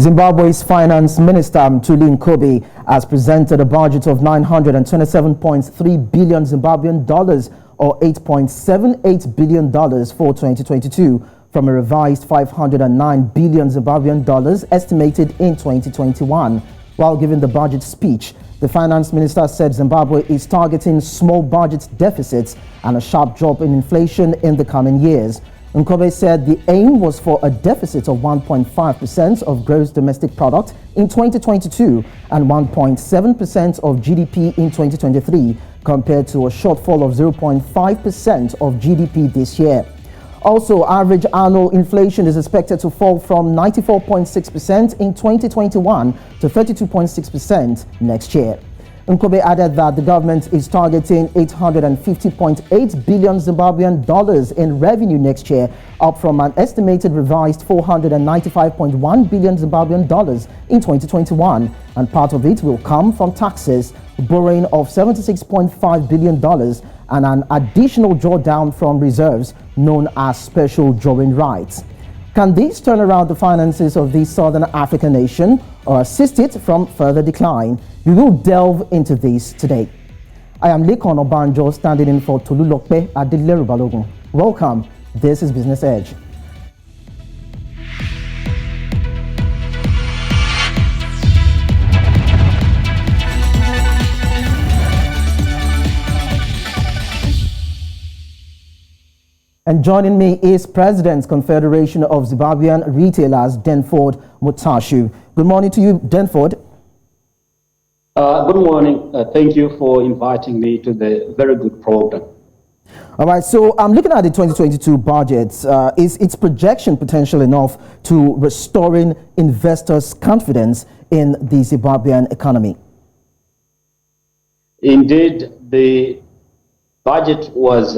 Zimbabwe's Finance Minister Mthuli Ncube has presented a budget of 927.3 billion Zimbabwean dollars or $8.78 billion for 2022 from a revised 509 billion Zimbabwean dollars estimated in 2021. While giving the budget speech, the Finance Minister said Zimbabwe is targeting small budget deficits and a sharp drop in inflation in the coming years. Ncube said the aim was for a deficit of 1.5% of gross domestic product in 2022 and 1.7% of GDP in 2023, compared to a shortfall of 0.5% of GDP this year. Also, average annual inflation is expected to fall from 94.6% in 2021 to 32.6% next year. Ncube added that the government is targeting 850.8 billion Zimbabwean dollars in revenue next year, up from an estimated revised 495.1 billion Zimbabwean dollars in 2021, and part of it will come from taxes, borrowing of $76.5 billion, and an additional drawdown from reserves known as special drawing rights. Can this turn around the finances of this Southern African nation or assist it from further decline? We will delve into this today. I am Lekan Onabanjo, standing in for Mthuli Ncube. Welcome. This is Business Edge. And joining me is President, Confederation of Zimbabwean Retailers, Denford, Mutashu. Good morning to you, Denford. Good morning. Thank you for inviting me to the very good program. All right, so I'm looking at the 2022 budget. Is its projection potential enough to restoring investors' confidence in the Zimbabwean economy? Indeed, the budget was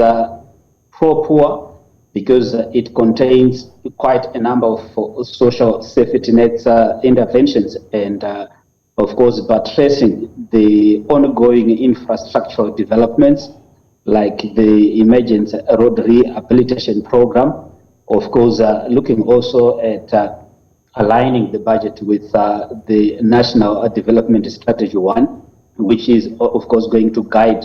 pro-poor because it contains quite a number of social safety nets interventions and of course, buttressing the ongoing infrastructural developments like the Emergency Road Rehabilitation Program. Of course, looking also at aligning the budget with the National Development Strategy 1, which is, of course, going to guide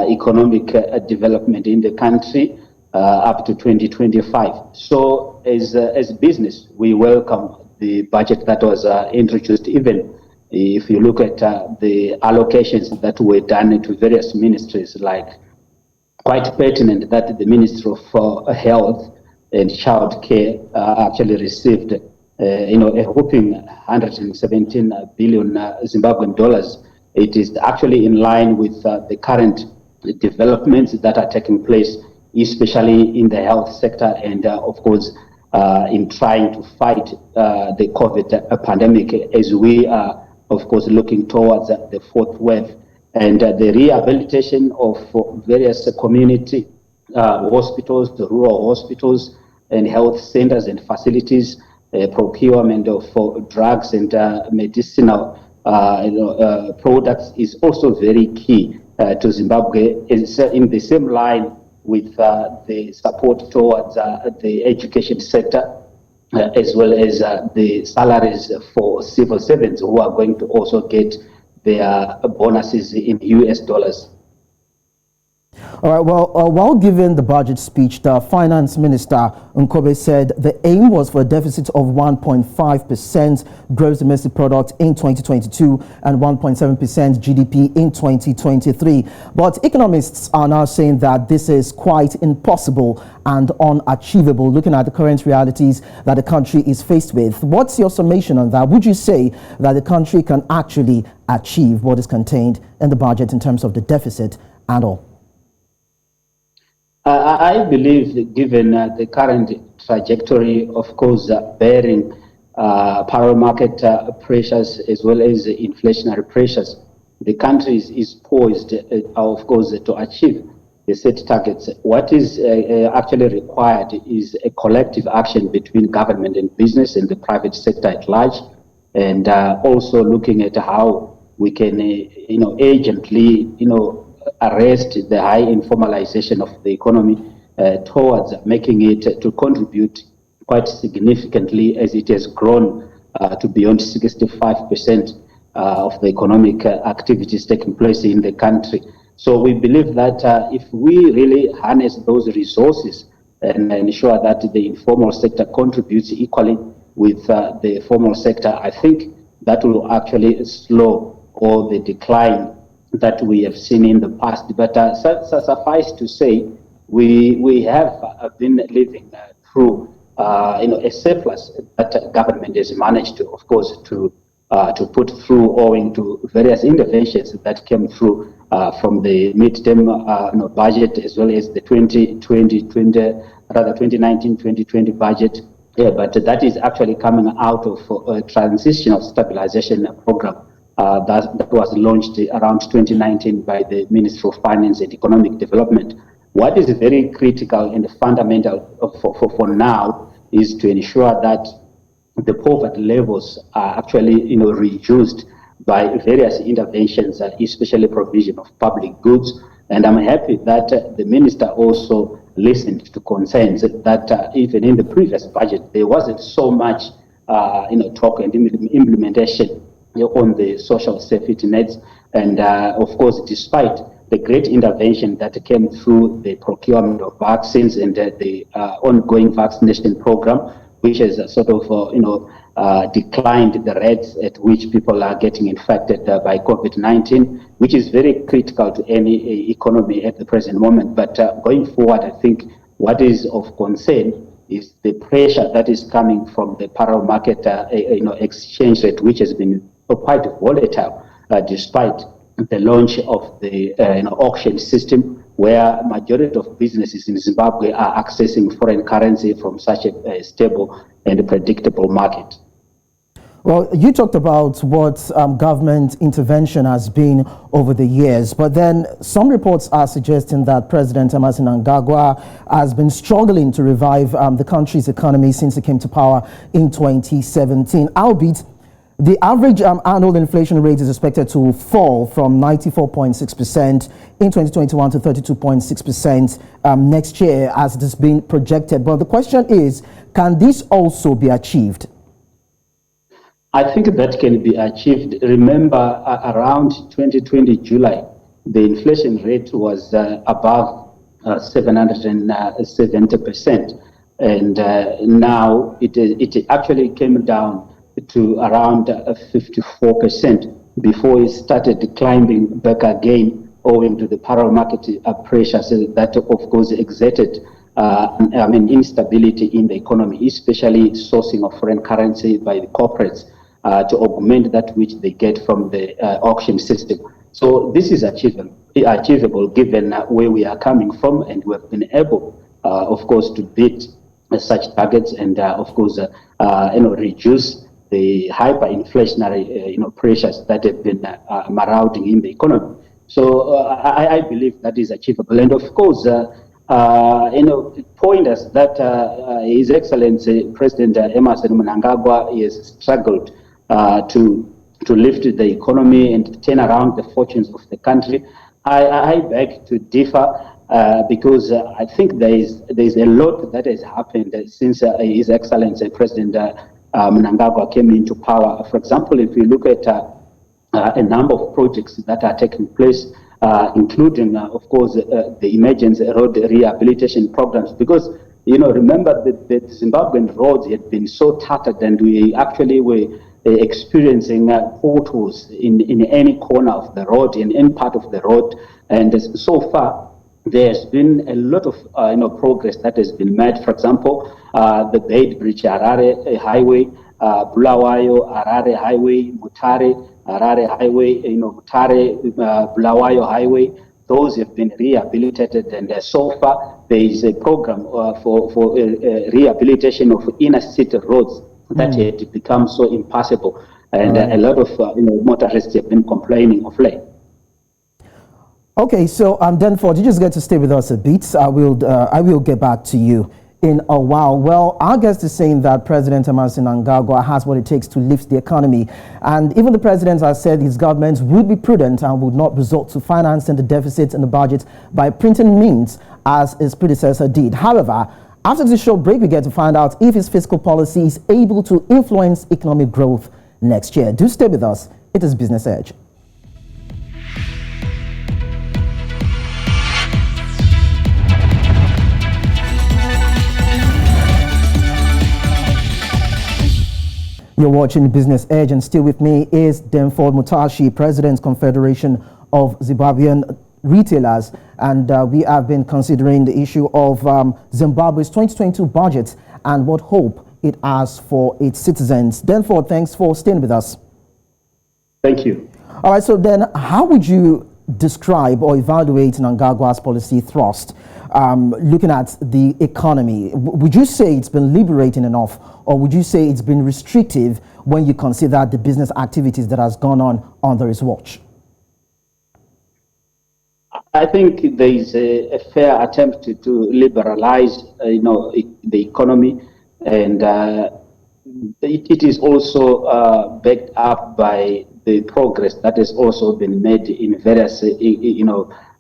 economic development in the country up to 2025. So, as business, we welcome the budget that was introduced. Even if you look at the allocations that were done to various ministries, like quite pertinent that the Ministry of Health and Child Care actually received, a whopping 117 billion Zimbabwean dollars. It is actually in line with the current developments that are taking place, especially in the health sector, and of course, in trying to fight the COVID pandemic, as we are, of course, looking towards the fourth wave, and the rehabilitation of various community hospitals, the rural hospitals and health centers and facilities, procurement of drugs and medicinal products is also very key to Zimbabwe. It's in the same line with the support towards the education sector, as well as the salaries for civil servants who are going to also get their bonuses in US dollars. All right, well, while giving the budget speech, the Finance Minister Ncube said the aim was for a deficit of 1.5% gross domestic product in 2022 and 1.7% GDP in 2023. But economists are now saying that this is quite impossible and unachievable, looking at the current realities that the country is faced with. What's your summation on that? Would you say that the country can actually achieve what is contained in the budget in terms of the deficit and all? I believe, given the current trajectory, of course, bearing power market pressures as well as inflationary pressures, the country is poised, of course, to achieve the set targets. What is actually required is a collective action between government and business and the private sector at large, and also looking at how we can, urgently, arrest the high informalization of the economy towards making it to contribute quite significantly as it has grown to beyond 65% of the economic activities taking place in the country. So we believe that if we really harness those resources and ensure that the informal sector contributes equally with the formal sector, I think that will actually slow all the decline that we have seen in the past. But suffice to say, we have been living through a surplus that government has managed to, of course, to put through owing to various interventions that came through from the midterm budget as well as the 2019-2020 budget. Yeah, but that is actually coming out of a transitional stabilization program that was launched around 2019 by the Ministry of Finance and Economic Development. What is very critical and fundamental for now is to ensure that the poverty levels are actually reduced by various interventions, especially provision of public goods. And I'm happy that the minister also listened to concerns that even in the previous budget there wasn't so much talk and implementation on the social safety nets. And of course, despite the great intervention that came through the procurement of vaccines and the ongoing vaccination program, which has sort of declined the rates at which people are getting infected by COVID-19, which is very critical to any economy at the present moment. But going forward, I think what is of concern is the pressure that is coming from the parallel market exchange rate, which has been quite volatile despite the launch of the auction system, where majority of businesses in Zimbabwe are accessing foreign currency from such a stable and predictable market. Well, you talked about what government intervention has been over the years, but then some reports are suggesting that President Emmerson Mnangagwa has been struggling to revive the country's economy since he came to power in 2017, albeit the average annual inflation rate is expected to fall from 94.6% in 2021 to 32.6% next year, as it has been projected. But the question is, can this also be achieved? I think that can be achieved. Remember, around 2020 July, the inflation rate was above 770%. And now it actually came down to around 54% before it started climbing back again, owing to the parallel market pressures that, of course, exerted instability in the economy, especially sourcing of foreign currency by the corporates to augment that which they get from the auction system. So this is achievable given where we are coming from, and we have been able, of course, to beat such targets and, of course, reduce the hyperinflationary pressures that have been marauding in the economy. So I believe that is achievable. And of course, pointers that His Excellency President Emmerson Mnangagwa has struggled to lift the economy and turn around the fortunes of the country. I beg to differ because I think there is a lot that has happened since His Excellency President Mnangagwa came into power. For example, if you look at a number of projects that are taking place, including, of course, the emergency road rehabilitation programs, because, remember that the Zimbabwean roads had been so tattered, and we actually were experiencing potholes in any corner of the road, in any part of the road. And so far, there's been a lot of progress that has been made. For example, the Beit Bridge Harare Highway, Bulawayo Harare Highway, Mutare Harare Highway, Mutare Bulawayo Highway. Those have been rehabilitated, and so far there is a program for rehabilitation of inner city roads that had become so impassable, and a lot of motorists have been complaining of late. Okay, so Denford, you just get to stay with us a bit. I will get back to you in a while. Well, our guest is saying that President Emmerson Mnangagwa has what it takes to lift the economy, and even the president has said his government would be prudent and would not resort to financing the deficit in the budget by printing mint as his predecessor did. However, After this short break, we get to find out if his fiscal policy is able to influence economic growth next year. Do stay with us. It is Business Edge. You're watching Business Edge, and still with me is Denford Mutashu, President, Confederation of Zimbabwean Retailers. And we have been considering the issue of Zimbabwe's 2022 budget and what hope it has for its citizens. Denford, thanks for staying with us. Thank you. All right, so then how would you describe or evaluate Mnangagwa's policy thrust? Looking at the economy, would you say it's been liberating enough, or would you say it's been restrictive when you consider the business activities that has gone on under his watch? I think there is a fair attempt to liberalize, the economy, and it is also backed up by the progress that has also been made in various,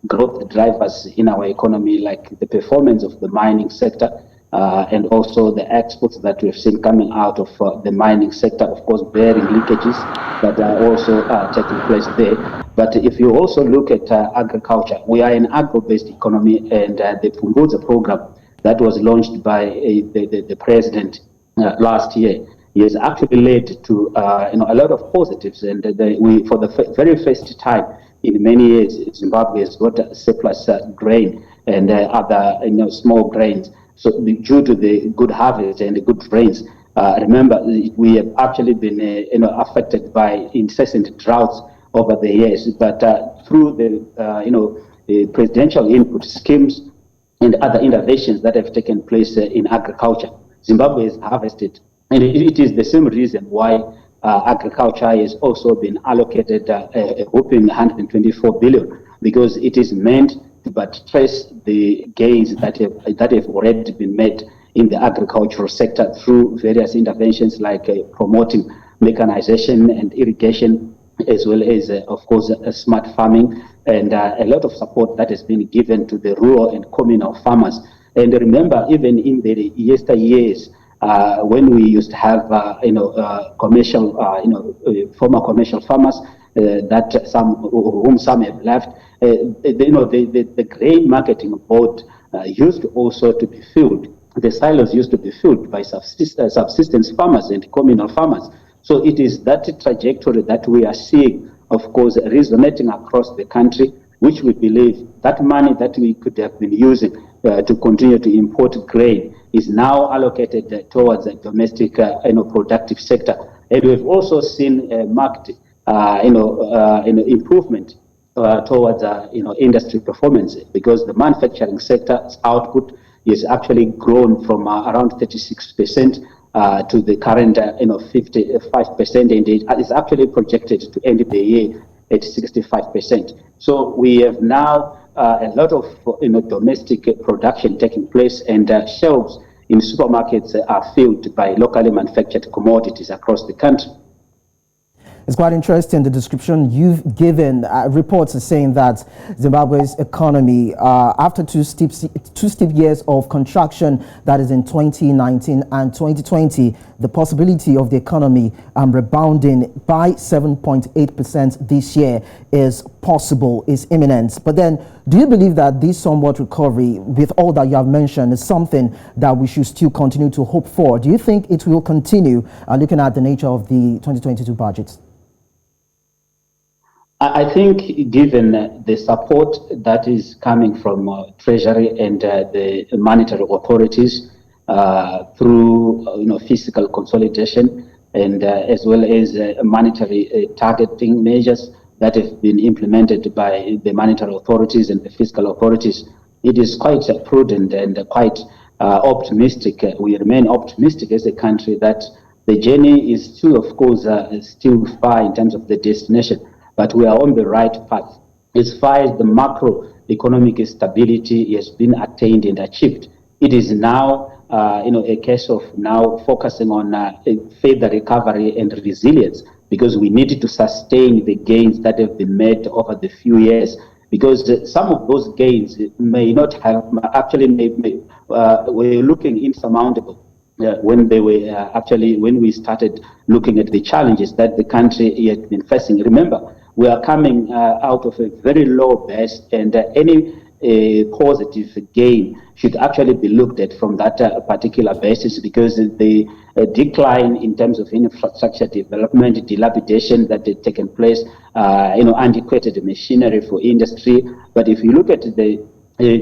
growth drivers in our economy, like the performance of the mining sector, and also the exports that we've seen coming out of the mining sector, of course, bearing linkages that are also taking place there. But if you also look at agriculture, we are an agro-based economy, and the Pfundudza program that was launched by the president last year has actually led to a lot of positives, and we, for the very first time in many years, Zimbabwe has got surplus grain and other small grains. So due to the good harvest and the good rains, remember we have actually been affected by incessant droughts over the years. But through the presidential input schemes and other innovations that have taken place in agriculture, Zimbabwe has harvested. And it is the same reason why agriculture has also been allocated a whopping 124 billion, because it is meant to buttress the gains that have already been made in the agricultural sector through various interventions like promoting mechanization and irrigation, as well as, of course, smart farming, and a lot of support that has been given to the rural and communal farmers. And remember, even in the yesteryears, when we used to have, commercial, former commercial farmers whom some have left, the grain marketing board used also to be filled. The silos used to be filled by subsistence farmers and communal farmers. So it is that trajectory that we are seeing, of course, resonating across the country, which we believe that money that we could have been using to continue to import grain is now allocated towards the domestic, productive sector. And we've also seen marked, improvement towards, industry performance, because the manufacturing sector's output is actually grown from around 36% to the current, 55%, and it is actually projected to end the year at 65%. So we have now a lot of domestic production taking place, and shelves in supermarkets are filled by locally manufactured commodities across the country. It's quite interesting, the description you've given. Reports are saying that Zimbabwe's economy, after two steep years of contraction, that is in 2019 and 2020, the possibility of the economy rebounding by 7.8% this year is possible, is imminent. But then, do you believe that this somewhat recovery, with all that you have mentioned, is something that we should still continue to hope for? Do you think it will continue, looking at the nature of the 2022 budget? I think, given the support that is coming from Treasury and the monetary authorities through fiscal consolidation, and as well as monetary targeting measures that have been implemented by the monetary authorities and the fiscal authorities, it is quite prudent and quite optimistic. We remain optimistic as a country that the journey is still, of course, still far in terms of the destination, but we are on the right path. As far as the macroeconomic stability has been attained and achieved, it is now a case of now focusing on further recovery and resilience, because we need to sustain the gains that have been made over the few years, because some of those gains may not have actually were looking insurmountable when they were when we started looking at the challenges that the country had been facing. Remember, we are coming out of a very low base, and any positive gain should actually be looked at from that particular basis, because the decline in terms of infrastructure development, dilapidation that had taken place, antiquated machinery for industry. But if you look at the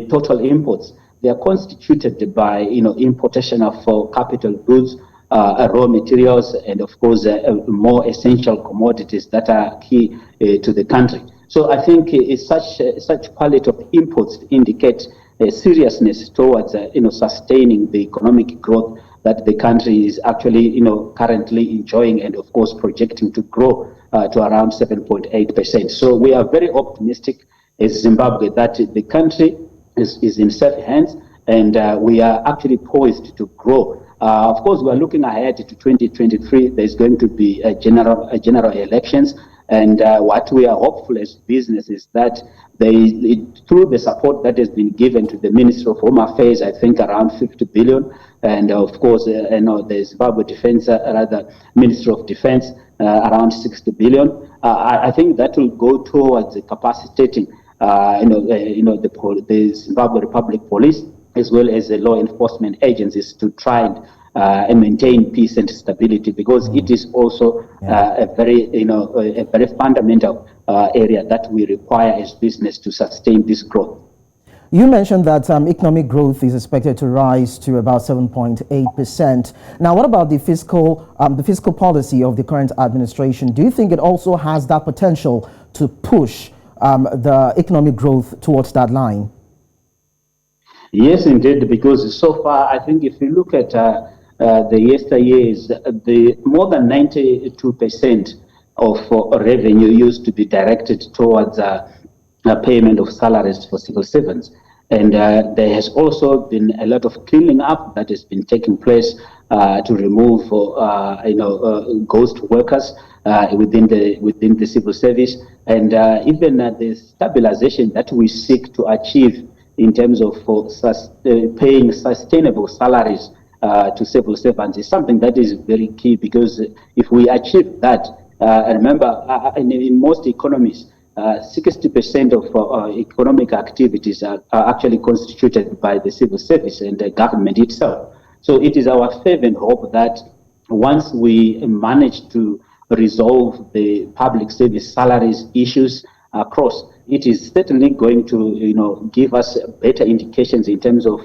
total imports, they are constituted by importation of capital goods, raw materials, and of course more essential commodities that are key to the country. So I think such quality of imports indicate a seriousness towards sustaining the economic growth that the country is actually currently enjoying, and of course projecting to grow to around 7.8%. So we are very optimistic as Zimbabwe that the country is in safe hands, and we are actually poised to grow. Of course, we are looking ahead to 2023. There's going to be a general elections, and what we are hopeful as business is that through the support that has been given to the Ministry of Home Affairs, I think around 50 billion, and of course, the Zimbabwe Defense, Ministry of Defense, around 60 billion. I think that will go towards capacitating the Zimbabwe Republic Police, as well as the law enforcement agencies, to try and maintain peace and stability, because it is also a very fundamental area that we require as business to sustain this growth. You mentioned that economic growth is expected to rise to about 7.8%. Now, what about the fiscal policy of the current administration? Do you think it also has that potential to push the economic growth towards that line? Yes, indeed, because so far, I think if you look at the yesteryears, the more than 92% of revenue used to be directed towards payment of salaries for civil servants. And there has also been a lot of cleaning up that has been taking place to remove ghost workers within the civil service, and even the stabilization that we seek to achieve in terms of paying sustainable salaries to civil servants is something that is very key, because if we achieve that, remember, in most economies, 60% of economic activities are actually constituted by the civil service and the government itself. So it is our fervent hope that once we manage to resolve the public service salaries issues across, it is certainly going to give us better indications in terms of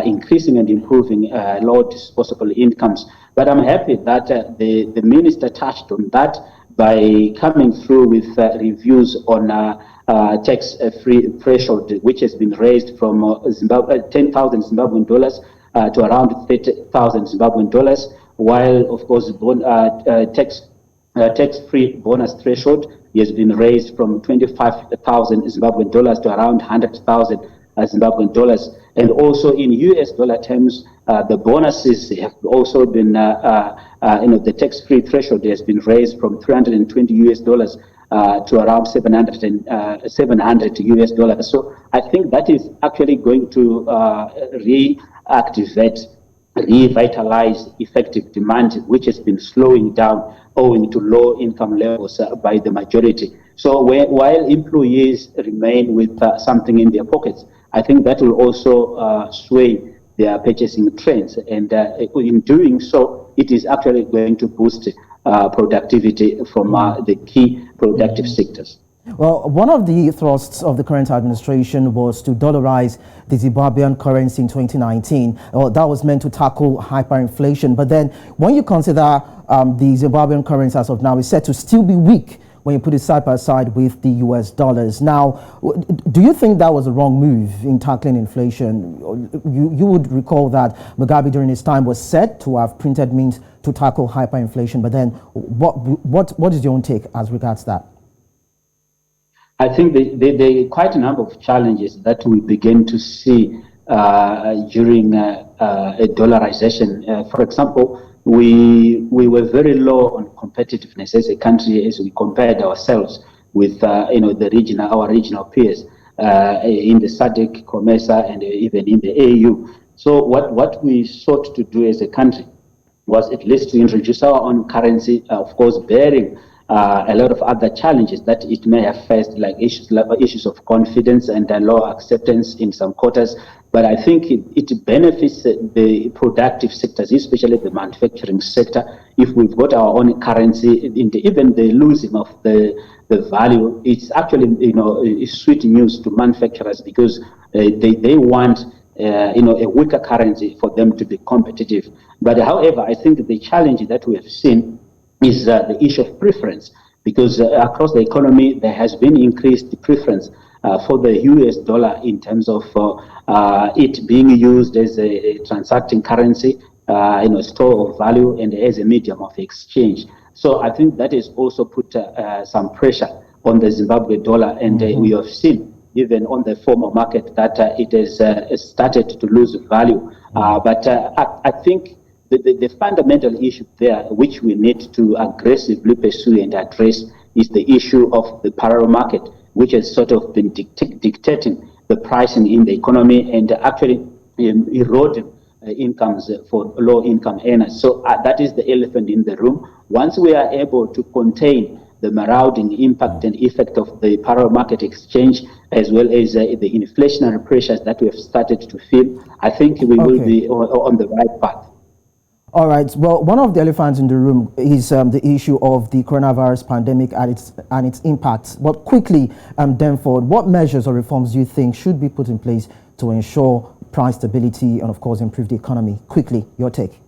increasing and improving low disposable incomes. But I'm happy that the minister touched on that by coming through with reviews on tax-free threshold, which has been raised from 10,000 Zimbabwean dollars to around 30,000 Zimbabwean dollars, while of course tax-free bonus threshold has been raised from 25,000 Zimbabwean dollars to around 100,000 Zimbabwean dollars. And also in US dollar terms, the bonuses have also been, the tax-free threshold has been raised from 320 US dollars to around 700 US dollars. So I think that is actually going to revitalize effective demand, which has been slowing down owing to low income levels by the majority. So while employees remain with something in their pockets, I think that will also sway their purchasing trends. And in doing so, it is actually going to boost productivity from the key productive sectors. Well, one of the thrusts of the current administration was to dollarize the Zimbabwean currency in 2019. That was meant to tackle hyperinflation. But then when you consider the Zimbabwean currency as of now is said to still be weak when you put it side by side with the US dollars. Now, do you think that was a wrong move in tackling inflation? You would recall that Mugabe during his time was said to have printed means to tackle hyperinflation. But then what is your own take as regards that? I think there are quite a number of challenges that we begin to see during a dollarization. For example, we were very low on competitiveness as a country as we compared ourselves with our regional peers in the SADC, COMESA, and even in the AU. So what we sought to do as a country was at least to introduce our own currency, of course, bearing a lot of other challenges that it may have faced, like issues of confidence and low acceptance in some quarters. But I think it benefits the productive sectors, especially the manufacturing sector, if we've got our own currency. Even the losing of the value, it's actually it's sweet news to manufacturers, because they want a weaker currency for them to be competitive. But however, I think the challenge that we have seen is the issue of preference, because across the economy there has been increased preference for the US dollar in terms of it being used as a transacting currency, store of value, and as a medium of exchange. So I think that has also put some pressure on the Zimbabwe dollar, and we have seen even on the formal market that it has started to lose value. But I think the fundamental issue there, which we need to aggressively pursue and address, is the issue of the parallel market, which has sort of been dictating the pricing in the economy and actually eroding incomes for low-income earners. So that is the elephant in the room. Once we are able to contain the marauding impact and effect of the parallel market exchange, as well as the inflationary pressures that we have started to feel, I think we will be on the right path. All right. Well, one of the elephants in the room is the issue of the coronavirus pandemic and its impacts. But quickly, Denford, what measures or reforms do you think should be put in place to ensure price stability and, of course, improve the economy? Quickly, your take.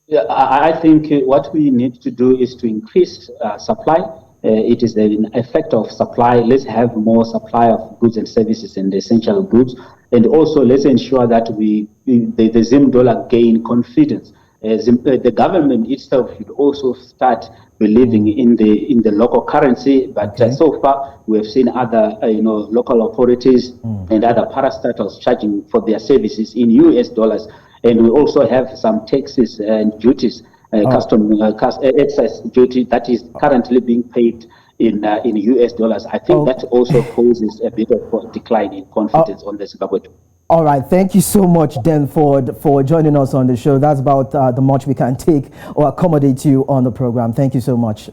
Yeah, I think what we need to do is to increase supply. It is the effect of supply. Let's have more supply of goods and services and essential goods. And also, let's ensure that the Zim dollar gain confidence. The government itself should also start believing in the local currency. But so far, we have seen other local authorities and other parastatals charging for their services in US dollars. And we also have some taxes and duties, excess duty that is currently being paid in US dollars. I think that also causes a bit of a decline in confidence on the Zimbabwe. All right. Thank you so much, Denford, for joining us on the show. That's about the much we can take or accommodate you on the program. Thank you so much.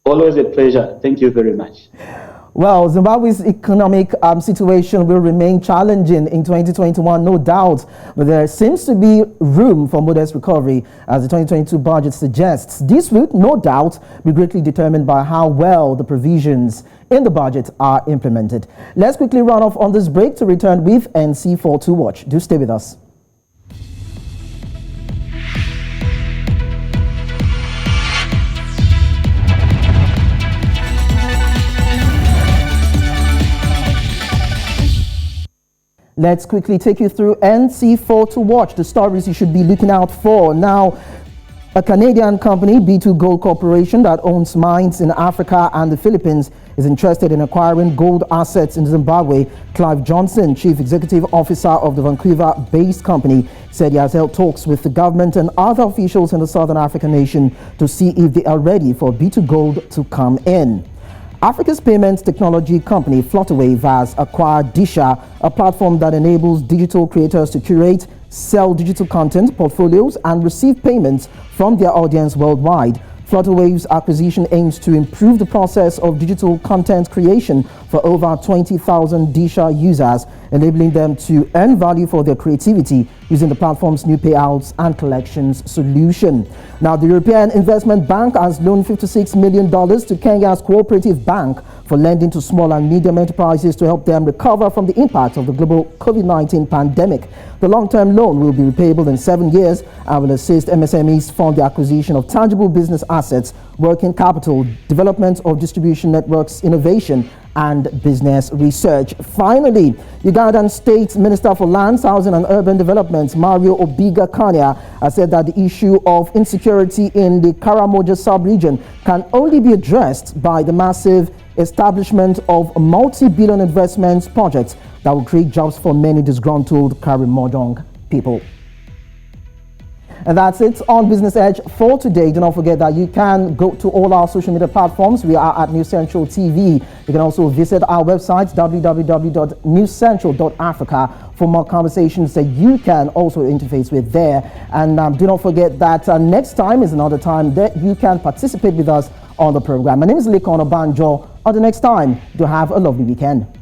Always a pleasure. Thank you very much. Well, Zimbabwe's economic situation will remain challenging in 2021, no doubt, but there seems to be room for modest recovery, as the 2022 budget suggests. This will, no doubt, be greatly determined by how well the provisions in the budget are implemented. Let's quickly run off on this break to return with NC4 to watch. Do stay with us. Let's quickly take you through NC4 to watch, the stories you should be looking out for. Now, a Canadian company, B2 Gold Corporation, that owns mines in Africa and the Philippines, is interested in acquiring gold assets in Zimbabwe. Clive Johnson, Chief Executive Officer of the Vancouver-based company, said he has held talks with the government and other officials in the Southern African nation to see if they are ready for B2 Gold to come in. Africa's payments technology company Flutterwave has acquired Disha, a platform that enables digital creators to curate, sell digital content portfolios, and receive payments from their audience worldwide. Flutterwave's acquisition aims to improve the process of digital content creation for over 20,000 Disha users, enabling them to earn value for their creativity using the platform's new payouts and collections solution. Now, the European Investment Bank has loaned $56 million to Kenya's Cooperative Bank for lending to small and medium enterprises to help them recover from the impact of the global COVID-19 pandemic. The long-term loan will be repayable in 7 years and will assist MSMEs fund the acquisition of tangible business assets, working capital, development of distribution networks, innovation, and business research. Finally, Ugandan State Minister for Lands, Housing and Urban Development, Mario Obiga Kania, has said that the issue of insecurity in the Karamoja sub-region can only be addressed by the massive establishment of multi-billion investments projects that will create jobs for many disgruntled Karimojong people. And that's it on Business Edge for today. Do not forget that you can go to all our social media platforms. We are at News Central TV. You can also visit our website, www.newscentral.africa, for more conversations that you can also interface with there. And do not forget that next time is another time that you can participate with us on the program. My name is Lekan Onabanjo. Until next time, do have a lovely weekend.